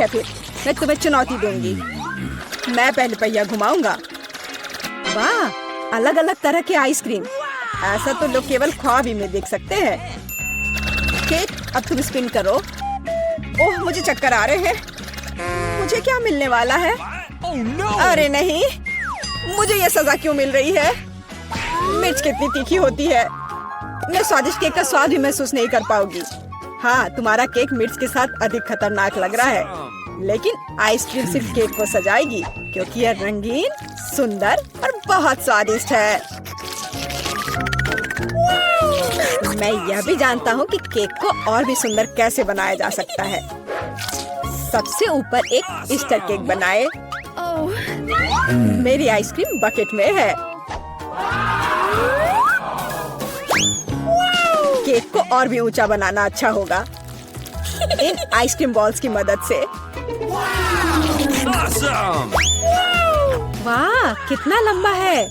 है फिर मैं तुम्हें चुनौती दूंगी। मैं पहले पहिया घुमाऊंगा। वाह, अलग अलग तरह के आइसक्रीम, ऐसा तो लोग केवल ख्वाब ही में देख सकते हैं। केक, अब तुम स्पिन करो। ओह, मुझे चक्कर आ रहे हैं। मुझे क्या मिलने वाला है? अरे नहीं, मुझे ये सजा क्यों मिल रही है? मिर्च कितनी तीखी होती है, मैं स्वादिष्ट केक का स्वाद भी महसूस नहीं कर पाऊंगी। हाँ, तुम्हारा केक मिर्च के साथ अधिक खतरनाक लग रहा है, लेकिन आइसक्रीम सिर्फ केक को सजाएगी क्योंकि यह रंगीन, सुंदर और बहुत स्वादिष्ट है। मैं यह भी जानता हूँ कि केक को और भी सुंदर कैसे बनाया जा सकता है। सबसे ऊपर एक ईस्टर केक बनाए। मेरी आइसक्रीम बकेट में है। केक को और भी ऊंचा बनाना अच्छा होगा इन आइसक्रीम बॉल्स की मदद से। वाह, कितना लंबा है।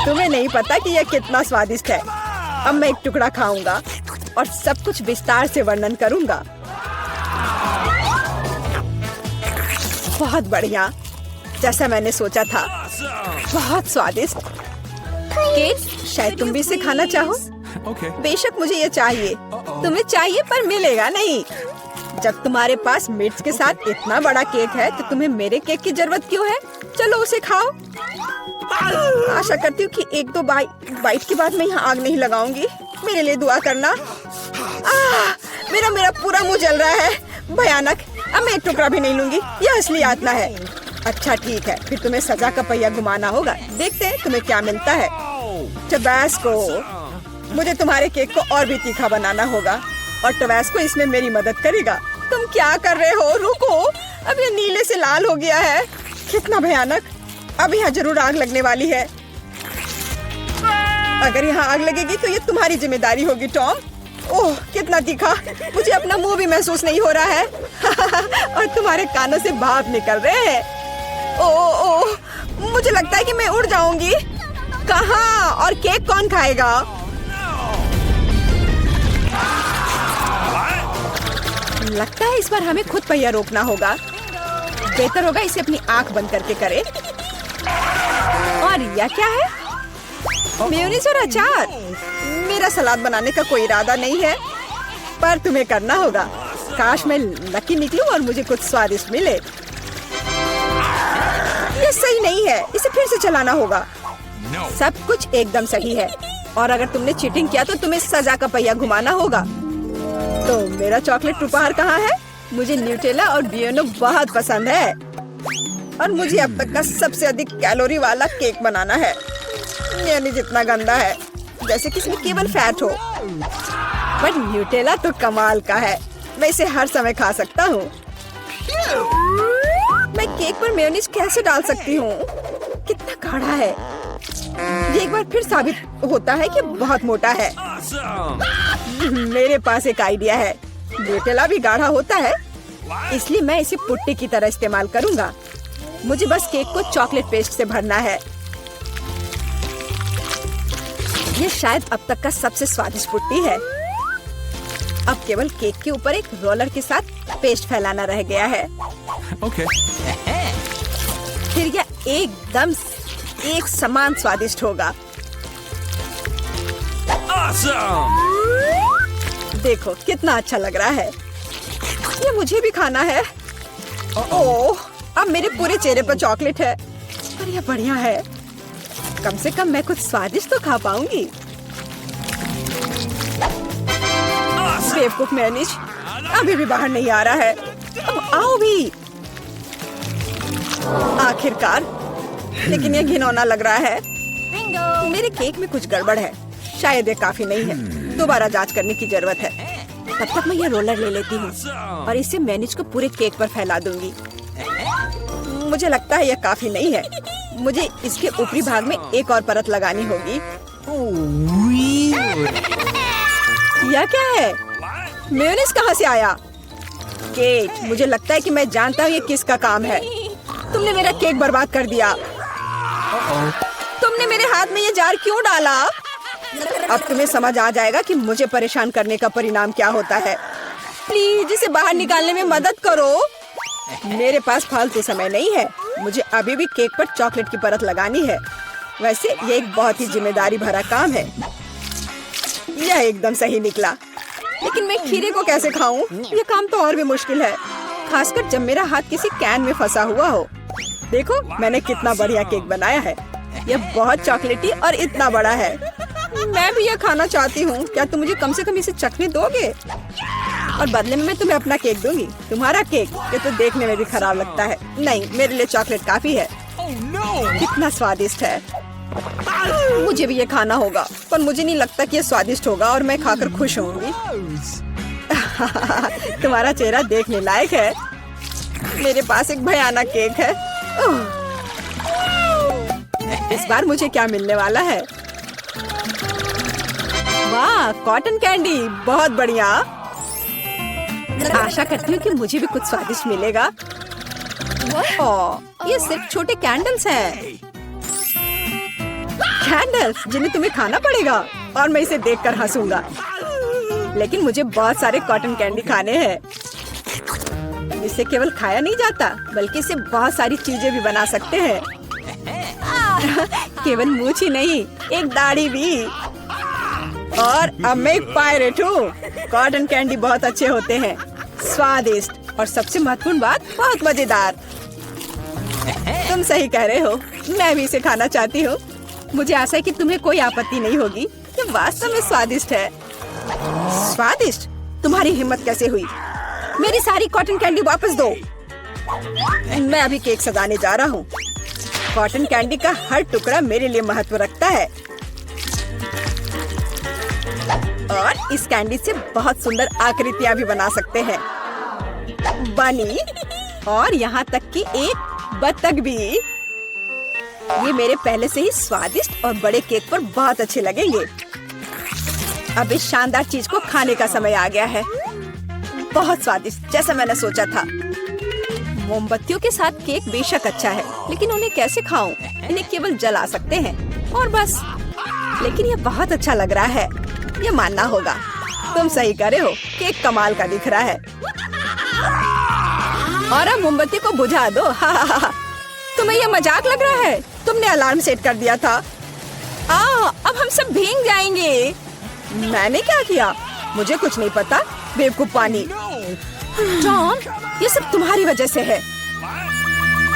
तुम्हें नहीं पता कि यह कितना स्वादिष्ट है। अब मैं एक टुकड़ा खाऊंगा और सब कुछ विस्तार से वर्णन करूंगा। बहुत बढ़िया, जैसा मैंने सोचा था, बहुत स्वादिष्ट। केक, शायद तुम भी इसे खाना चाहो। बेशक मुझे ये चाहिए। तुम्हें चाहिए पर मिलेगा नहीं। जब तुम्हारे पास मिर्च के साथ इतना बड़ा केक है तो तुम्हें मेरे केक की जरूरत क्यों है? चलो उसे खाओ। आशा करती हूँ कि एक दो बाइट के बाद मैं यहाँ आग नहीं लगाऊंगी। मेरे लिए दुआ करना। मेरा पूरा मुंह जल रहा है, भयानक। अब मैं एक टुकड़ा भी नहीं लूंगी, यह असली यातना है। अच्छा ठीक है, फिर तुम्हें सजा का पहिया घुमाना होगा। देखते हैं तुम्हें क्या मिलता है। टबैस्को, मुझे तुम्हारे केक को और भी तीखा बनाना होगा और टबैस्को इसमें मेरी मदद करेगा। तुम क्या कर रहे हो? रुको, अब ये नीले से लाल हो गया है। कितना भयानक। अब यहाँ जरूर आग लगने वाली है। अगर यहाँ आग लगेगी तो ये तुम्हारी जिम्मेदारी होगी टॉम। ओह, कितना तीखा। मुझे अपना मुंह भी महसूस नहीं हो रहा है और तुम्हारे कानों से भाप निकल रहे हैं। ओह, मुझे लगता है कि मैं उड़ जाऊंगी। कहाँ? और केक कौन खाएगा? लगता है इस बार हमें खुद पहिया रोकना होगा। बेहतर होगा इसे अपनी आंख बंद करके करे। और यह क्या है? मेयोनीज और अचार। मेरा सलाद बनाने का कोई इरादा नहीं है, पर तुम्हें करना होगा। काश मैं लकी निकलूं और मुझे कुछ स्वादिष्ट मिले। ये सही नहीं है, इसे फिर से चलाना होगा। सब कुछ एकदम सही है और अगर तुमने चीटिंग किया तो तुम्हें सजा का पहिया घुमाना होगा। तो मेरा चॉकलेट उपहार कहाँ है? मुझे न्यूटेला और बियोनो बहुत पसंद है और मुझे अब तक का सबसे अधिक कैलोरी वाला केक बनाना है। यानी जितना गंदा है, जैसे कि इसमें केवल फैट हो। पर न्यूटेला तो कमाल का है, मैं इसे हर समय खा सकता हूँ। मैं केक पर मेयोनीज कैसे डाल सकती हूँ? कितना गाढ़ा है। ये एक बार फिर साबित होता है कि बहुत मोटा है। मेरे पास एक आइडिया है। न्यूटेला भी गाढ़ा होता है, इसलिए मैं इसे पुट्टी की तरह इस्तेमाल करूंगा। मुझे बस केक को चॉकलेट पेस्ट से भरना है। ये शायद अब तक का सबसे स्वादिष्ट पुट्टी है। अब केवल केक के ऊपर एक रोलर के साथ पेस्ट फैलाना रह गया है। फिर यह एकदम एक समान स्वादिष्ट होगा। देखो कितना अच्छा लग रहा है। ये मुझे भी खाना है। ओह, अब मेरे पूरे चेहरे पर चॉकलेट है। पर यह बढ़िया है। कम से कम मैं कुछ स्वादिष्ट तो खा पाऊंगी। बेवकूफ मेयोनीज अभी भी बाहर नहीं आ रहा है। अब आओ भी। आखिरकार, लेकिन यह घिनौना लग रहा है। मेरे केक में कुछ गड़बड़ है। शायद ये काफी नहीं है, दोबारा जांच करने की जरूरत है। तब तक मैं यह रोलर ले लेती हूँ और इसे मेयोनीज को पूरे केक पर फैला दूंगी। मुझे लगता है यह काफी नहीं है। मुझे इसके ऊपरी भाग में एक और परत लगानी होगी। यह क्या है? मेयोनीज कहाँ से आया? केक, मुझे लगता है कि मैं जानता हूँ ये किसका काम है। तुमने मेरा केक बर्बाद कर दिया। तुमने मेरे हाथ में ये जार क्यों डाला? अब तुम्हें समझ आ जाएगा कि मुझे परेशान करने का परिणाम क्या होता है। प्लीज इसे बाहर निकालने में मदद करो। मेरे पास फालतू समय नहीं है। मुझे अभी भी केक पर चॉकलेट की परत लगानी है। वैसे ये एक बहुत ही जिम्मेदारी भरा काम है। यह एकदम सही निकला, लेकिन मैं खीरे को कैसे खाऊं? ये काम तो और भी मुश्किल है, खासकर जब मेरा हाथ किसी कैन में फंसा हुआ हो। देखो मैंने कितना बढ़िया केक बनाया है। यह बहुत चॉकलेटी और इतना बड़ा है। मैं भी यह खाना चाहती हूँ। क्या तुम मुझे कम से कम इसे चखने दोगे? और बदले में मैं तुम्हें अपना केक दूंगी। तुम्हारा केक ये तो देखने में भी खराब लगता है। नहीं, मेरे लिए चॉकलेट काफी है। कितना स्वादिष्ट है। मुझे भी ये खाना होगा, पर मुझे नहीं लगता कि ये स्वादिष्ट होगा और मैं खाकर खुश होंगी। तुम्हारा चेहरा देखने लायक है। मेरे पास एक भयानक केक है। इस बार मुझे क्या मिलने वाला है? वाह, कॉटन कैंडी, बहुत बढ़िया। आशा करती हूँ कि मुझे भी कुछ स्वादिष्ट मिलेगा। ओह, ये सिर्फ छोटे कैंडल्स हैं। कैंडल्स जिन्हें तुम्हें खाना पड़ेगा और मैं इसे देखकर हंसूंगा। लेकिन मुझे बहुत सारे कॉटन कैंडी खाने हैं। इसे केवल खाया नहीं जाता, बल्कि इसे बहुत सारी चीजें भी बना सकते हैं। केवल मूंछ ही नहीं, एक दाढ़ी भी। और अब मैं एक पायरेट हूँ। कॉटन कैंडी बहुत अच्छे होते हैं, स्वादिष्ट और सबसे महत्वपूर्ण बात, बहुत मजेदार। तुम सही कह रहे हो, मैं भी इसे खाना चाहती हूँ। मुझे आशा है कि तुम्हें कोई आपत्ति नहीं होगी। ये वास्तव में स्वादिष्ट है। स्वादिष्ट? तुम्हारी हिम्मत कैसे हुई? मेरी सारी कॉटन कैंडी वापस दो। मैं अभी केक सजाने जा रहा हूँ। कॉटन कैंडी का हर टुकड़ा मेरे लिए महत्व रखता है। और इस कैंडी से बहुत सुंदर आकृतियाँ भी बना सकते हैं। बनी, और यहाँ तक कि एक बत्तख भी। ये मेरे पहले से ही स्वादिष्ट और बड़े केक पर बहुत अच्छे लगेंगे। अब इस शानदार चीज को खाने का समय आ गया है। बहुत स्वादिष्ट, जैसा मैंने सोचा था। मोमबत्तियों के साथ केक बेशक अच्छा है, लेकिन उन्हें कैसे खाऊं? इन्हें केवल जला सकते हैं और बस। लेकिन ये बहुत अच्छा लग रहा है, ये मानना होगा। तुम सही कह रहे हो, केक कमाल का दिख रहा है। और अब मोमबत्ती को बुझा दो। तुम्हें ये मजाक लग रहा है? तुमने अलार्म सेट कर दिया था। अब हम सब भीग जाएंगे। मैंने क्या किया? मुझे कुछ नहीं पता, बेवकूफ पानी। जॉन, ये सब तुम्हारी वजह से है।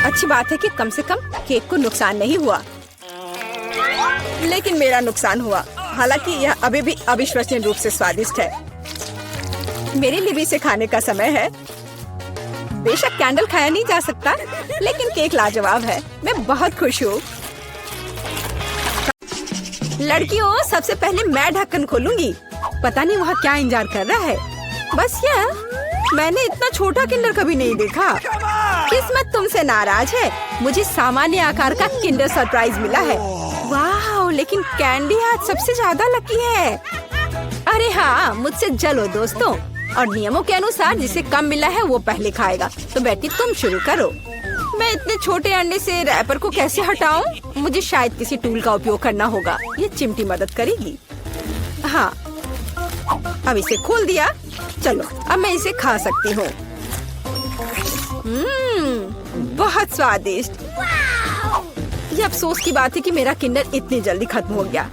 अच्छी बात है कि कम से कम केक को नुकसान नहीं हुआ, लेकिन मेरा नुकसान हुआ। हालांकि यह अभी भी अविश्वसनीय रूप से स्वादिष्ट है। मेरे लिए भी इसे खाने का समय है। बेशक कैंडल खाया नहीं जा सकता, लेकिन केक लाजवाब है। मैं बहुत खुश हूँ। लड़कियों, सबसे पहले मैं ढक्कन खोलूंगी। पता नहीं वहाँ क्या इंतजार कर रहा है। बस यह, मैंने इतना छोटा किंडर कभी नहीं देखा। किस्मत तुमसे नाराज है। मुझे सामान्य आकार का किंडर सरप्राइज मिला है। वाह, लेकिन कैंडी आज सबसे ज्यादा लकी है। अरे हाँ, मुझसे जलो दोस्तों। और नियमों के अनुसार जिसे कम मिला है वो पहले खाएगा। तो बेटी तुम शुरू करो। मैं इतने छोटे अंडे से रैपर को कैसे हटाऊं? मुझे शायद किसी टूल का उपयोग करना होगा। ये चिमटी मदद करेगी। हाँ, अब इसे खोल दिया। चलो, अब मैं इसे खा सकती हूँ। बहुत स्वादिष्ट। ये अफसोस की बात है कि मेरा किंडर इतनी जल्दी खत्म हो गया।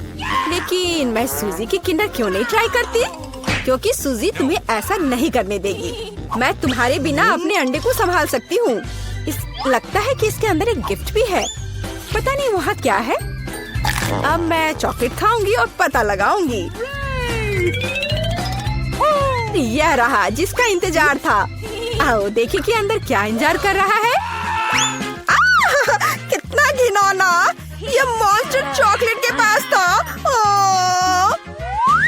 लेकिन मैं सूजी की किंडर क्यों नहीं ट्राई करती? क्योंकि सूजी तुम्हें ऐसा नहीं करने देगी। मैं तुम्हारे बिना अपने अंडे को संभाल सकती हूँ। लगता है कि इसके अंदर एक गिफ्ट भी है। पता नहीं वहाँ क्या है। अब मैं चॉकलेट खाऊंगी और पता लगाऊंगी। यह रहा जिसका इंतजार था। आओ देखिए कि अंदर क्या इंतजार कर रहा है। कितना घिनौना! ये मॉन्स्टर चॉकलेट के पास था।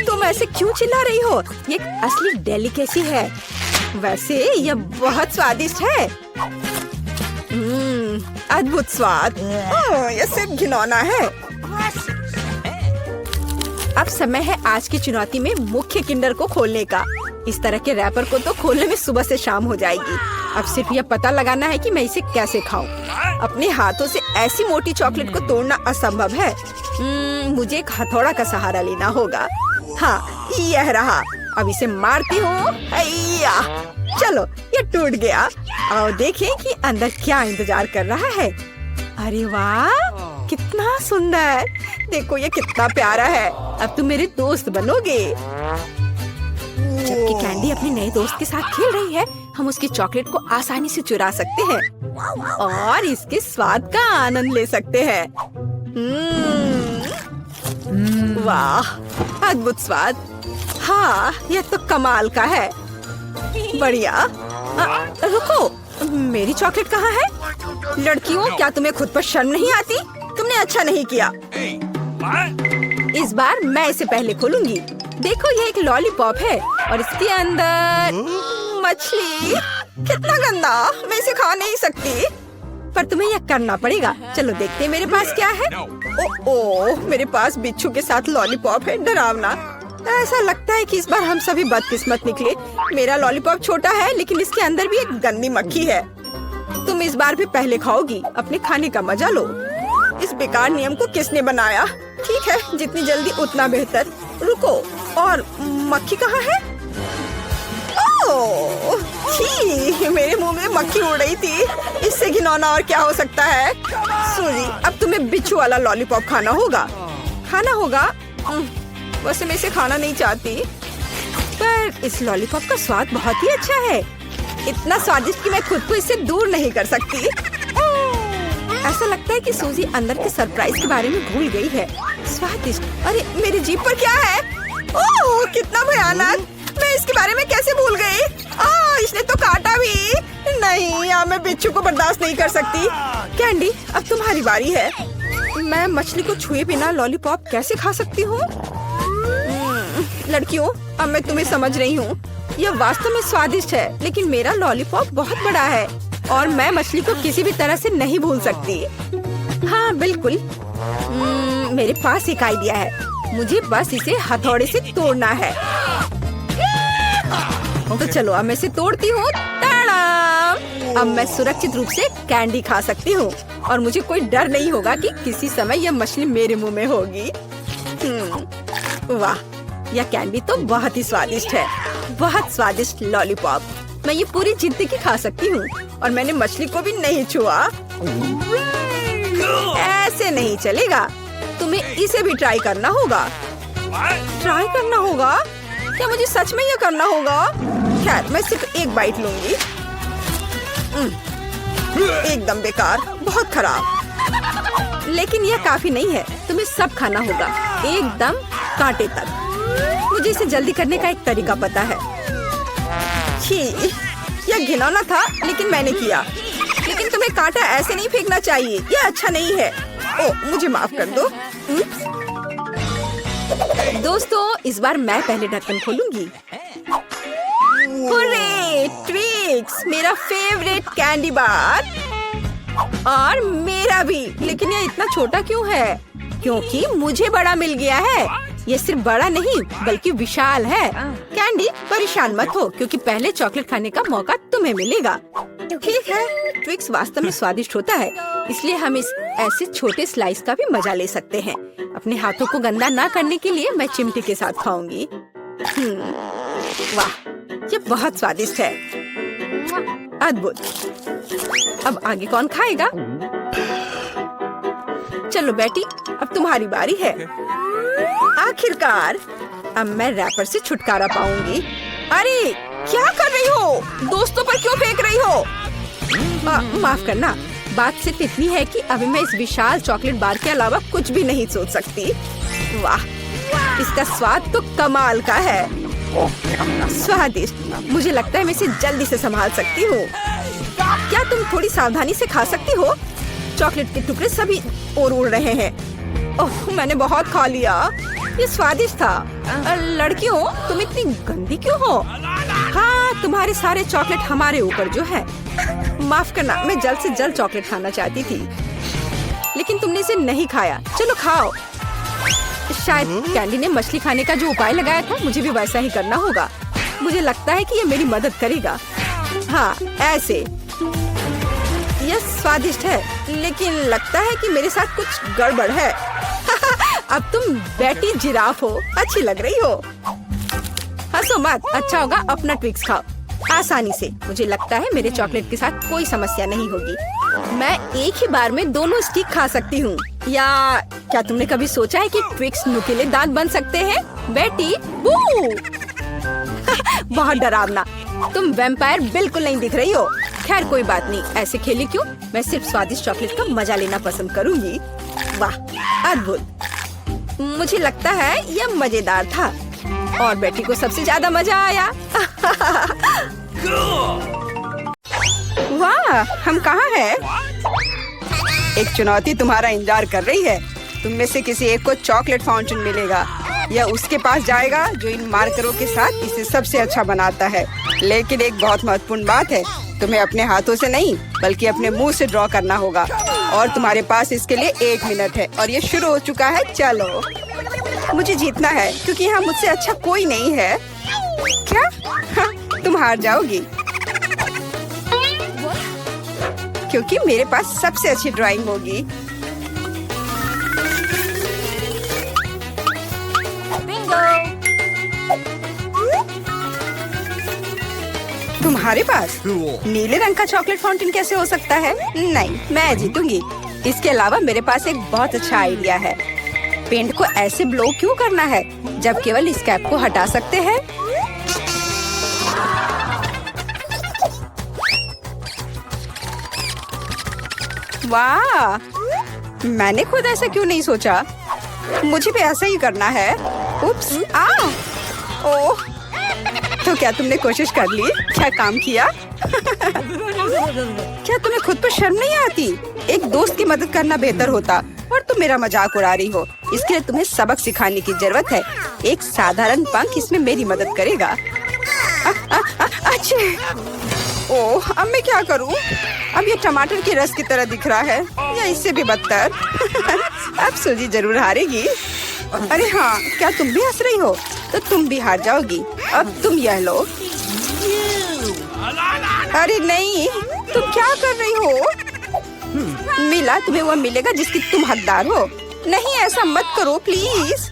तुम ऐसे क्यों चिल्ला रही हो? ये असली डेलिकेसी है। वैसे यह बहुत स्वादिष्ट है। अद्भुत स्वाद। ये सिर्फ घिनौना है। अब समय है आज की चुनौती में मुख्य किंडर को खोलने का। इस तरह के रैपर को तो खोलने में सुबह से शाम हो जाएगी। अब सिर्फ यह पता लगाना है कि मैं इसे कैसे खाऊं। अपने हाथों से ऐसी मोटी चॉकलेट को तोड़ना असंभव है। मुझे एक हथौड़ा का सहारा लेना होगा। हाँ, यह रहा। अब इसे मारती हूँ। हैया, चलो ये टूट गया। आओ देखें कि अंदर क्या इंतजार कर रहा है। अरे वाह, कितना सुंदर। देखो ये कितना प्यारा है। अब तुम मेरे दोस्त बनोगे। जबकि कैंडी अपने नए दोस्त के साथ खेल रही है, हम उसकी चॉकलेट को आसानी से चुरा सकते हैं और इसके स्वाद का आनंद ले सकते हैं। वाह, अद्भुत स्वाद। हाँ, यह तो कमाल का है। बढ़िया। रुको, मेरी चॉकलेट कहाँ है? लड़कियों, क्या तुम्हें खुद पर शर्म नहीं आती? तुमने अच्छा नहीं किया। इस बार मैं इसे पहले खोलूंगी। देखो ये एक लॉलीपॉप है और इसके अंदर मछली। कितना गंदा, मैं इसे खा नहीं सकती। पर तुम्हें यह करना पड़ेगा। चलो देखते हैं मेरे पास क्या है। ओह, मेरे पास बिच्छू के साथ लॉलीपॉप है। डरावना। ऐसा लगता है कि इस बार हम सभी बदकिस्मत निकले। मेरा लॉलीपॉप छोटा है लेकिन इसके अंदर भी एक गंदी मक्खी है। तुम इस बार भी पहले खाओगी। अपने खाने का मजा लो। इस बेकार नियम को किसने बनाया? ठीक है, जितनी जल्दी उतना बेहतर। रुको, और मक्खी कहाँ है? ओह, छी, मेरे मुंह में मक्खी उड़ रही थी। इससे घिनौना और क्या हो सकता है? सूजी, अब तुम्हें बिच्छू वाला लॉलीपॉप खाना होगा। वैसे मैं इसे खाना नहीं चाहती, पर इस लॉलीपॉप का स्वाद बहुत ही अच्छा है। इतना स्वादिष्ट कि मैं खुद को इससे दूर नहीं कर सकती। ऐसा लगता है कि सूजी अंदर के सरप्राइज के बारे में भूल गई है। स्वादिष्ट। अरे मेरी जीभ पर क्या है? ओह, कितना भयानक। मैं इसके बारे में कैसे भूल गई? इसने तो काटा भी। नहीं, अब मैं बिच्छू को बर्दाश्त नहीं कर सकती। कैंडी, अब तुम्हारी बारी है। मैं मछली को छुए बिना लॉलीपॉप कैसे खा सकती हूँ? लड़कियों, अब मैं तुम्हें समझ रही हूँ। यह वास्तव में स्वादिष्ट है, लेकिन मेरा लॉलीपॉप बहुत बड़ा है और मैं मछली को किसी भी तरह से नहीं भूल सकती। हाँ बिल्कुल। मेरे पास एक आइडिया है। मुझे बस इसे हथौड़े से तोड़ना है। तो चलो, अब मैं इसे तोड़ती हूँ। अब मैं सुरक्षित रूप से कैंडी खा सकती हूँ और मुझे कोई डर नहीं होगा कि किसी समय यह मछली मेरे मुंह में होगी। वाह, यह कैंडी तो बहुत ही स्वादिष्ट है। बहुत स्वादिष्ट लॉलीपॉप। मैं ये पूरी जिंदगी खा सकती हूँ और मैंने मछली को भी नहीं छुआ। ऐसे नहीं चलेगा। तुम्हें इसे भी ट्राई करना होगा। ट्राई करना होगा? क्या मुझे सच में ये करना होगा? खैर, मैं सिर्फ एक बाइट लूंगी। एकदम बेकार, बहुत खराब। लेकिन यह काफी नहीं है। तुम्हें सब खाना होगा, एकदम कांटे तक। मुझे इसे जल्दी करने का एक तरीका पता है। छी, यह घिनौना था, लेकिन मैंने किया। लेकिन तुम्हें कांटा ऐसे नहीं फेंकना चाहिए। यह अच्छा नहीं है। ओह, मुझे माफ कर दो। दोस्तों, इस बार मैं पहले ढक्कन खोलूंगी। हुर्रे, ट्विक्स, मेरा फेवरेट कैंडी बार। और मेरा भी। लेकिन ये इतना छोटा क्यों है? क्योंकि मुझे बड़ा मिल गया है। ये सिर्फ बड़ा नहीं बल्कि विशाल है। कैंडी, परेशान मत हो, क्योंकि पहले चॉकलेट खाने का मौका तुम्हें मिलेगा। ठीक है, ट्विक्स वास्तव में स्वादिष्ट होता है, इसलिए हम इस ऐसे छोटे स्लाइस का भी मजा ले सकते हैं। अपने हाथों को गंदा ना करने के लिए मैं चिमटी के साथ खाऊंगी। वाह, ये बहुत स्वादिष्ट है। अद्भुत। अब आगे कौन खाएगा? चलो बेटी, अब तुम्हारी बारी है। आखिरकार अब मैं रैपर से छुटकारा पाऊंगी। अरे क्या कर रही हो? दोस्तों पर क्यों फेंक रही हो? माफ करना, बात सिर्फ इतनी है कि अभी मैं इस विशाल चॉकलेट बार के अलावा कुछ भी नहीं सोच सकती। वाह, इसका स्वाद तो कमाल का है। स्वादिष्ट। मुझे लगता है मैं इसे जल्दी से संभाल सकती हूँ। क्या तुम थोड़ी सावधानी से खा सकती हो? चॉकलेट के टुकड़े सभी और उड़ रहे हैं। ओह, मैंने बहुत खा लिया। ये स्वादिष्ट था। लड़कियों, तुम इतनी गंदी क्यों हो? हाँ, तुम्हारे सारे चॉकलेट हमारे ऊपर जो है। माफ करना, मैं जल्द से जल्द चॉकलेट खाना चाहती थी, लेकिन तुमने इसे नहीं खाया। चलो खाओ। शायद कैंडी ने मछली खाने का जो उपाय लगाया था, मुझे भी वैसा ही करना होगा। मुझे लगता है कि ये मेरी मदद करेगा। हाँ, ऐसे। यह स्वादिष्ट है, लेकिन लगता है कि मेरे साथ कुछ गड़बड़ है। अब तुम बेटी जिराफ हो, अच्छी लग रही हो। हाँ, हंसो मत, अच्छा होगा अपना ट्विक्स खाओ आसानी से। मुझे लगता है मेरे चॉकलेट के साथ कोई समस्या नहीं होगी। मैं एक ही बार में दोनों स्टिक खा सकती हूँ। या क्या तुमने कभी सोचा है कि ट्विक्स नुकीले दांत बन सकते हैं? बेटी बहुत डरावना। तुम वैम्पायर बिल्कुल नहीं दिख रही हो। खैर कोई बात नहीं, ऐसे खेली क्यों? मैं सिर्फ स्वादिष्ट चॉकलेट का मजा लेना पसंद करूंगी। वाह अद्भुत, मुझे लगता है यह मजेदार था और बेटी को सबसे ज्यादा मजा आया। वाह, हम कहाँ हैं? एक चुनौती तुम्हारा इंतजार कर रही है। तुम में से किसी एक को चॉकलेट फाउंटेन मिलेगा। यह उसके पास जाएगा जो इन मार्करों के साथ इसे सबसे अच्छा बनाता है। लेकिन एक बहुत महत्वपूर्ण बात है, तुम्हें अपने हाथों से नहीं बल्कि अपने मुंह से ड्रॉ करना होगा और तुम्हारे पास इसके लिए 1 मिनट है और ये शुरू हो चुका है। चलो, मुझे जीतना है क्योंकि यहाँ मुझसे अच्छा कोई नहीं है। क्या? हाँ, तुम हार जाओगी क्योंकि मेरे पास सबसे अच्छी ड्राइंग होगी। तुम्हारे पास नीले रंग का चॉकलेट फाउंटेन कैसे हो सकता है? नहीं, मैं जीतूंगी। इसके अलावा मेरे पास एक बहुत अच्छा आइडिया है। पेंट को ऐसे ब्लो क्यों करना है जब केवल इस कैप को हटा सकते हैं? वाह, मैंने खुद ऐसा क्यों नहीं सोचा? मुझे भी ऐसा ही करना है। उप्स, ओह, तो क्या तुमने कोशिश कर ली? क्या काम किया? क्या तुम्हें खुद पर शर्म नहीं आती? एक दोस्त की मदद करना बेहतर होता और तुम मेरा मजाक उड़ा रही हो। इसके लिए तुम्हें सबक सिखाने की जरूरत है। एक साधारण पंख इसमें मेरी मदद करेगा। अच्छा, ओह, अब मैं क्या करूं? अब ये टमाटर के रस की तरह दिख रहा है या इससे भी बदतर। अब सूजी जरूर हारेगी। अरे हाँ, क्या तुम भी हंस रही हो? तो तुम भी हार जाओगी। अब तुम यह लो। अरे नहीं, तुम क्या कर रही हो? मिला, तुम्हें वह मिलेगा जिसकी तुम हकदार हो। नहीं, ऐसा मत करो प्लीज।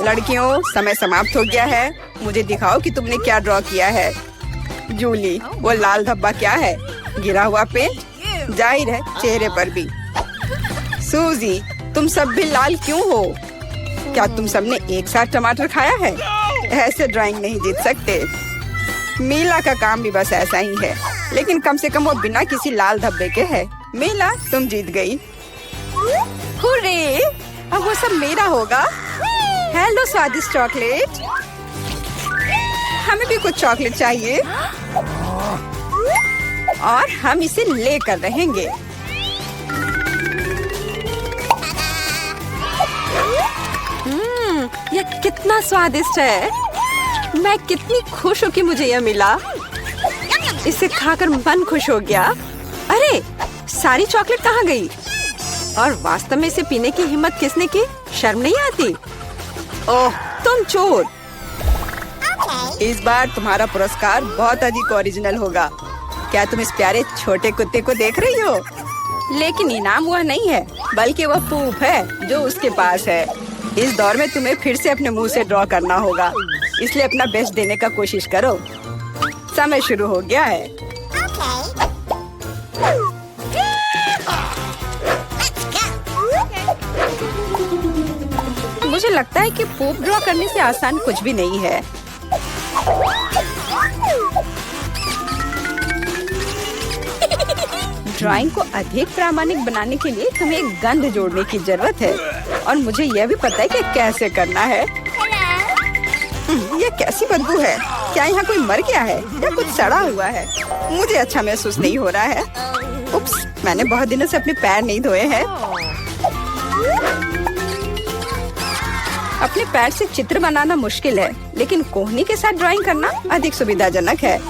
लड़कियों, समय समाप्त हो गया है। मुझे दिखाओ कि तुमने क्या ड्रॉ किया है। जूली, वो लाल धब्बा क्या है? गिरा हुआ पेंट? जाहिर है, चेहरे पर भी। सूजी, तुम सब भी लाल क्यों हो? क्या तुम सबने एक साथ टमाटर खाया है? ऐसे ड्राइंग नहीं जीत सकते। मीला का काम भी बस ऐसा ही है, लेकिन कम से कम वो बिना किसी लाल धब्बे के है। मीला, तुम जीत गई। हुर्रे, अब वो सब मेरा होगा। हेलो स्वादिष्ट चॉकलेट, हमें भी कुछ चॉकलेट चाहिए और हम इसे लेकर रहेंगे। यह कितना स्वादिष्ट है। मैं कितनी खुश हूँ कि मुझे यह मिला। इसे खाकर मन खुश हो गया। अरे, सारी चॉकलेट कहाँ गई? और वास्तव में इसे पीने की हिम्मत किसने की? शर्म नहीं आती? ओह, तुम चोर। इस बार तुम्हारा पुरस्कार बहुत अधिक ओरिजिनल होगा। क्या तुम इस प्यारे छोटे कुत्ते को देख रही हो? लेकिन इनाम वह नहीं है, बल्कि वह पूप है जो उसके पास है। इस दौर में तुम्हें फिर से अपने मुंह से ड्रॉ करना होगा, इसलिए अपना बेस्ट देने का कोशिश करो। समय शुरू हो गया है। मुझे लगता है कि पूप ड्रॉ करने से आसान कुछ भी नहीं है। ड्राइंग को अधिक प्रामाणिक बनाने के लिए तुम्हें एक गंध जोड़ने की जरूरत है और मुझे यह भी पता है कि कैसे करना है। ये कैसी बदबू है? क्या यहाँ कोई मर गया है या कुछ सड़ा हुआ है? मुझे अच्छा महसूस नहीं हो रहा है। उप्स, मैंने बहुत दिनों से अपने पैर नहीं धोए हैं। अपने पैर से चित्र बनाना मुश्किल है, लेकिन कोहनी के साथ ड्राइंग करना अधिक सुविधाजनक है।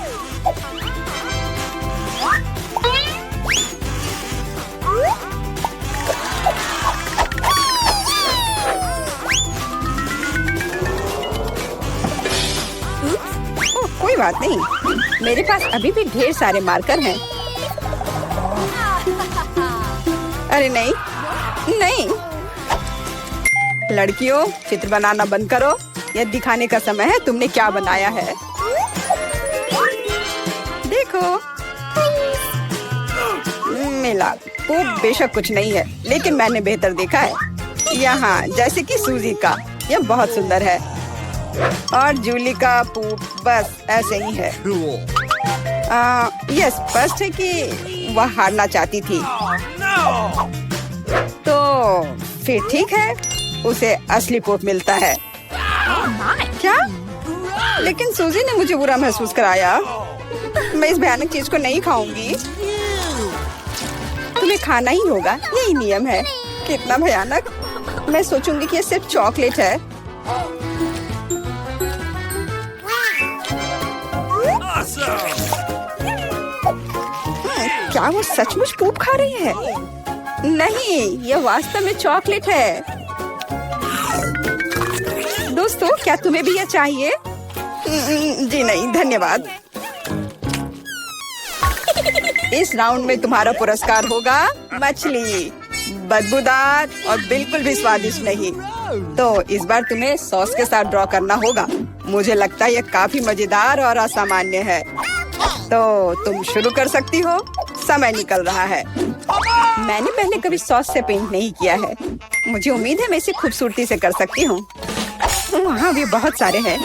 कोई बात नहीं, मेरे पास अभी भी ढेर सारे मार्कर हैं। अरे नहीं, नहीं। लड़कियों, चित्र बनाना बंद करो। यह दिखाने का समय है तुमने क्या बनाया है। देखो। मिला वो बेशक कुछ नहीं है, लेकिन मैंने बेहतर देखा है। यहाँ जैसे कि सूजी का, यह बहुत सुंदर है। और जूली का पूप बस ऐसे ही है। यह स्पष्ट है कि वह हारना चाहती थी। तो फिर ठीक है, उसे असली पोप मिलता है। क्या? लेकिन सूजी ने मुझे बुरा महसूस कराया। मैं इस भयानक चीज को नहीं खाऊंगी। तुम्हें खाना ही होगा, यही नियम है। कितना भयानक। मैं सोचूंगी कि ये सिर्फ चॉकलेट है। क्या वो सचमुच पूप खा रही है? नहीं, यह वास्तव में चॉकलेट है। दोस्तों, क्या तुम्हें भी यह चाहिए? जी नहीं, धन्यवाद। इस राउंड में तुम्हारा पुरस्कार होगा मछली, बदबूदार और बिल्कुल भी स्वादिष्ट नहीं। तो इस बार तुम्हें सॉस के साथ ड्रॉ करना होगा। मुझे लगता है यह काफी मजेदार और असामान्य है। तो तुम शुरू कर सकती हो, समय निकल रहा है। मैंने पहले कभी सॉस से पेंट नहीं किया है। मुझे उम्मीद है मैं इसे खूबसूरती से कर सकती हूँ। वहाँ भी बहुत सारे हैं,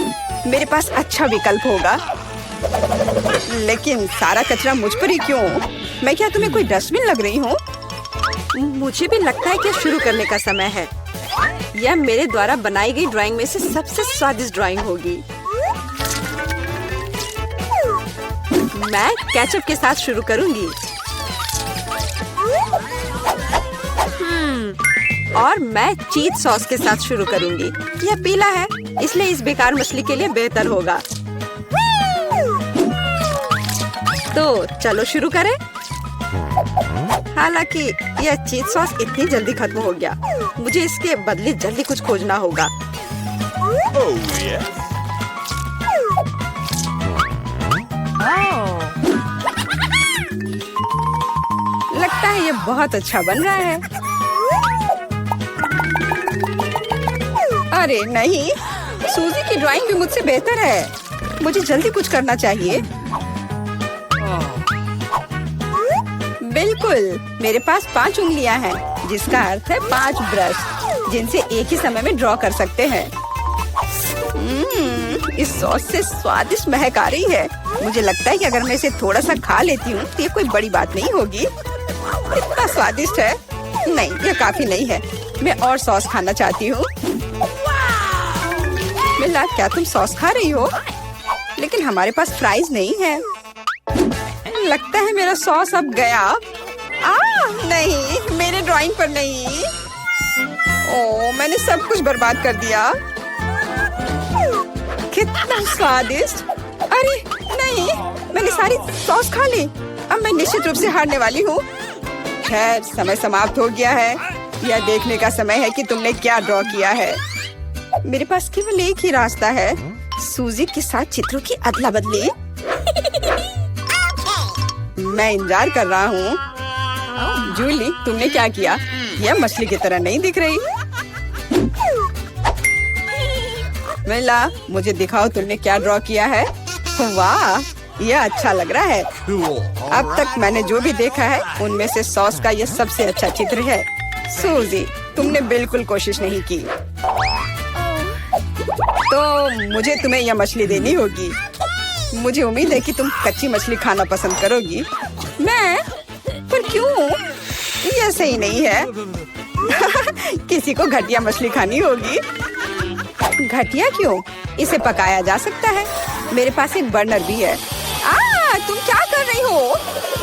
मेरे पास अच्छा विकल्प होगा। लेकिन सारा कचरा मुझ पर ही क्यों? मैं क्या तुम्हें कोई डस्टबिन लग रही हूँ? मुझे भी लगता है कि शुरू करने का समय है। यह मेरे द्वारा बनाई गई ड्राइंग में से सबसे स्वादिष्ट ड्राइंग होगी। मैं केचप के साथ शुरू करूंगी। और मैं चीज सॉस के साथ शुरू करूंगी। यह पीला है, इसलिए इस बेकार मछली के लिए बेहतर होगा। तो चलो शुरू करें। हालांकि यह चीज सॉस इतनी जल्दी खत्म हो गया, मुझे इसके बदले जल्दी कुछ खोजना होगा। लगता है यह बहुत अच्छा बन रहा है। अरे नहीं, सूजी की ड्राइंग भी मुझसे बेहतर है। मुझे जल्दी कुछ करना चाहिए। बिल्कुल, मेरे पास 5 उंगलियां हैं, जिसका अर्थ है 5 ब्रश, जिनसे एक ही समय में ड्रॉ कर सकते हैं। इस सॉस से स्वादिष्ट महक आ रही है। मुझे लगता है कि अगर मैं इसे थोड़ा सा खा लेती हूँ तो ये कोई बड़ी बात नहीं होगी। इतना स्वादिष्ट है। नहीं, यह काफी नहीं है। मैं और सॉस खाना चाहती हूँ। मिला, क्या तुम सॉस खा रही हो? लेकिन हमारे पास फ्राइज नहीं है। लगता है मेरा सॉस अब गया। नहीं, मेरे ड्राइंग पर नहीं। ओह, मैंने सब कुछ बर्बाद कर दिया। कितना स्वादिष्ट। अरे नहीं, मैंने सारी सॉस खा ली। अब मैं निश्चित रूप से हारने वाली हूँ। खैर, समय समाप्त हो गया है। यह देखने का समय है कि तुमने क्या ड्रॉ किया है। मेरे पास केवल एक ही रास्ता है, सूजी के साथ चित्रों की अदला बदली। मैं इंतजार कर रहा हूँ। जूली, तुमने क्या किया? यह मछली की तरह नहीं दिख रही। मिला, मुझे दिखाओ तुमने क्या ड्रॉ किया है। वाह, यह अच्छा लग रहा है। अब तक मैंने जो भी देखा है उनमें से सॉस का यह सबसे अच्छा चित्र है। सूजी, तुमने बिल्कुल कोशिश नहीं की। तो मुझे तुम्हें यह मछली देनी होगी। मुझे उम्मीद है कि तुम कच्ची मछली खाना पसंद करोगी। मैं? पर क्यों? यह सही नहीं है। किसी को घटिया मछली खानी होगी। घटिया क्यों? इसे पकाया जा सकता है। मेरे पास एक बर्नर भी है। तुम क्या कर रही हो?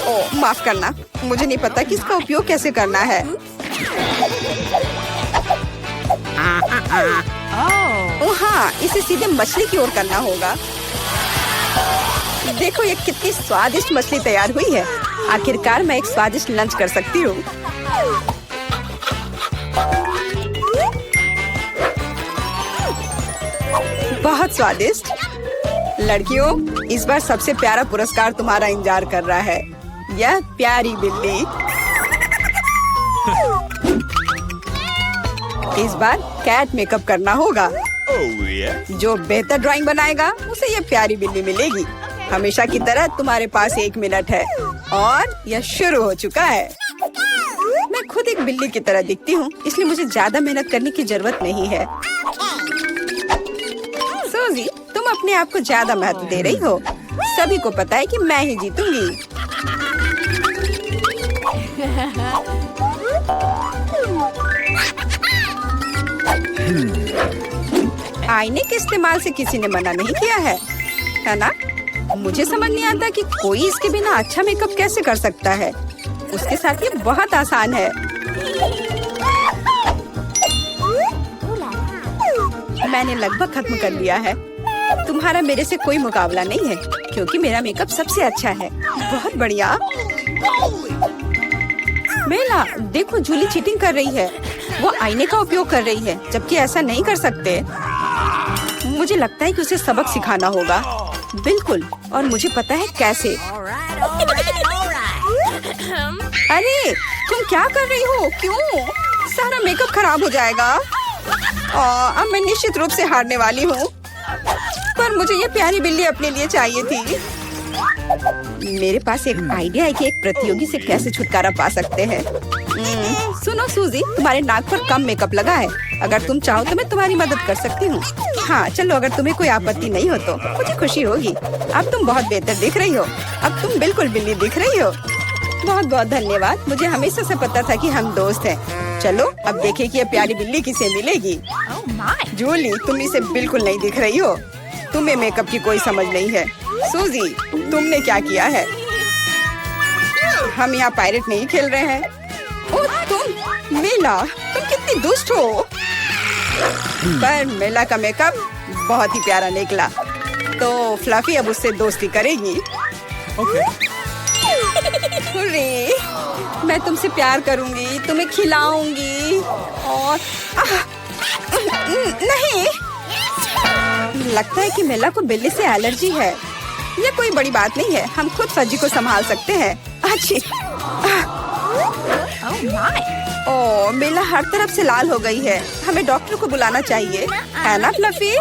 ओह, माफ करना, मुझे नहीं पता कि इसका उपयोग कैसे करना है। ओह हाँ, इसे सीधे मछली की ओर करना होगा। देखो ये कितनी स्वादिष्ट मछली तैयार हुई है। आखिरकार मैं एक स्वादिष्ट लंच कर सकती हूँ। बहुत स्वादिष्ट। लड़कियों, इस बार सबसे प्यारा पुरस्कार तुम्हारा इंतजार कर रहा है। यह प्यारी बिल्ली। इस बार कैट मेकअप करना होगा। जो बेहतर ड्राइंग बनाएगा उसे ये प्यारी बिल्ली मिलेगी। हमेशा की तरह तुम्हारे पास 1 मिनट है और यह शुरू हो चुका है। मैं खुद एक बिल्ली की तरह दिखती हूँ, इसलिए मुझे ज्यादा मेहनत करने की जरूरत नहीं है। सूजी, तुम अपने आप को ज्यादा महत्व दे रही हो। सभी को पता है कि मैं ही जीतूंगी। आईने के इस्तेमाल से किसी ने मना नहीं किया है ना? मुझे समझ नहीं आता कि कोई इसके बिना अच्छा मेकअप कैसे कर सकता है। उसके साथ ये बहुत आसान है। मैंने लगभग खत्म कर लिया है। तुम्हारा मेरे से कोई मुकाबला नहीं है, क्योंकि मेरा मेकअप सबसे अच्छा है। बहुत बढ़िया। मेला, देखो जूली चीटिंग कर रही है। वो आईने का उपयोग कर रही है, जबकि ऐसा नहीं कर सकते। मुझे लगता है कि उसे सबक सिखाना होगा। बिल्कुल, और मुझे पता है कैसे। अरे तुम क्या कर रही हो? क्यों? सारा मेकअप खराब हो जाएगा। अब मैं निश्चित रूप से हारने वाली हूँ। पर मुझे ये प्यारी बिल्ली अपने लिए चाहिए थी। मेरे पास एक आइडिया है कि एक प्रतियोगी से कैसे छुटकारा पा सकते हैं। सुनो सूजी, तुम्हारे नाक पर कम मेकअप लगा है। अगर तुम चाहो तो मैं तुम्हारी मदद कर सकती हूँ। हाँ चलो, अगर तुम्हें कोई आपत्ति नहीं हो तो मुझे खुशी होगी। अब तुम बहुत बेहतर दिख रही हो। अब तुम बिल्कुल बिल्ली दिख रही हो। बहुत बहुत धन्यवाद। मुझे हमेशा से पता था कि हम दोस्त हैं। चलो अब देखें कि ये प्यारी बिल्ली किसे मिलेगी। जूली, तुम इसे बिल्कुल नहीं दिख रही हो। तुम्हें मेकअप की कोई समझ नहीं है। सूजी, तुमने क्या किया है? हम यहाँ पायरेट नहीं खेल रहे हैं। ओह तुम, मेला, तुम कितनी दुष्ट हो। पर मेला का मेकअप बहुत ही प्यारा निकला, तो फ्लफी अब उससे दोस्ती करेगी। हुर्रे, मैं तुमसे प्यार करूंगी, तुम्हें खिलाऊंगी और नहीं, लगता है कि मेला को बिल्ली से एलर्जी है। ये कोई बड़ी बात नहीं है, हम खुद फज्जी को संभाल सकते हैं। अच्छी। ओह, मेला हर तरफ से लाल हो गई है। हमें डॉक्टर को बुलाना चाहिए, है ना फ्लफी?